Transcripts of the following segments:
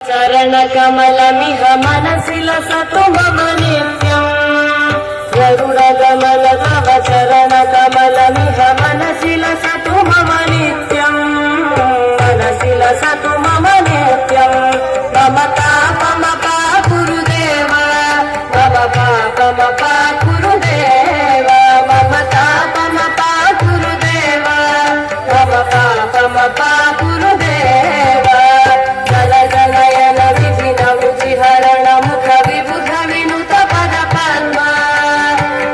चरणकमलमिह मनसि लसतु मम नित्यम् गरुडगमन तव चरणकमलमिह मनसि लसतु मम नित्यम् मनसि लसतु मम नित्यम् मम पापमपा गुरुदेव मम पापमपा गुरुदेव मम तापमपा गुरुदेव मम पापमपा गुरुदेव जल जलयन विधिन रुचिहरण मुख विबुध विनुत पद पद्म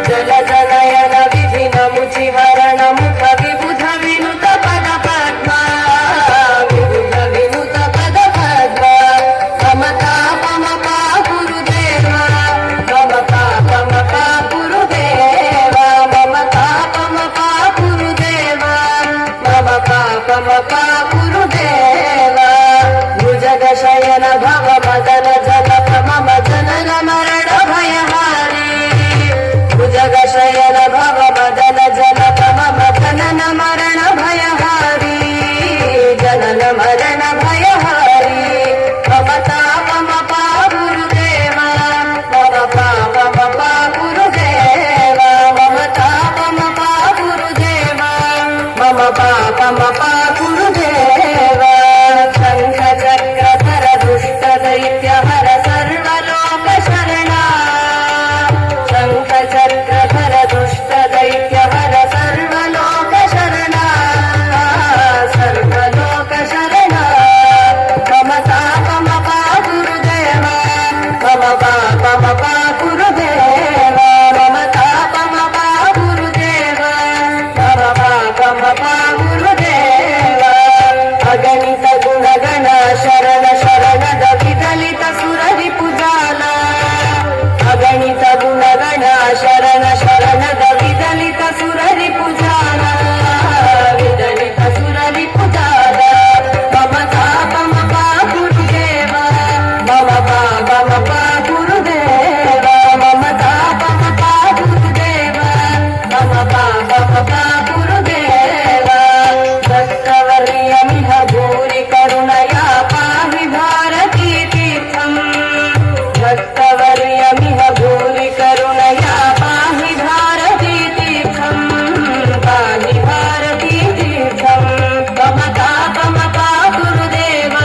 जल जलयन विधिन मुचिहरण मुख विबुध विनुत पद पद्म विबुध विनुत पद पद्म मम तापमपा गुरुदेव मम पापमपा गुरुदेव मम तापमपा गुरुदेव मम पापमपा गुरुदेव भुजगशयन भव मदन जनक मम जनन मरण भयहारी भुजगशयन भव मदन जनक मम जनन मरण भयहारी जनन मरण भयहारी मम तापमपा गुरुदेव मम पापमपा गुरुदेव मम तापमपा गुरुदेव मम पापमपा गुरुदेव शङ्ख चक्रधर दुष्ट दैत्य हर सर्वलोक शरणा शङ्ख चक्रधर दुष्ट दैत्य हर सर्वलोक शरणा सर्वलोक शरणा मम तापमपा गुरुदेव मम पापमपा गुरुदेव मम तापमपा गुरुदेव मम पापमपा गुरुदेव अगणित गुणगण शरण शरणद विदलित सुररि पुजाल अगणित गुणगण शरण शरणद विदलित सुररि पुजाल विदलित सुररि पुजाल मम तापमपा गुरुदेव मम पापमपा गुरुदेव मम तापमपा गुरुदेव मम पापमपा गुरुदेव भक्तवर्यमिह भूरि करुणया पाहि भारती तीर्थम् भक्तवर्यमिह भूरि करुणया पाहि भारती तीर्थम् पाहि भारती तीर्थम् मम तापमपा गुरुदेव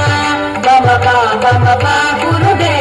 मम पापमपा गुरुदेव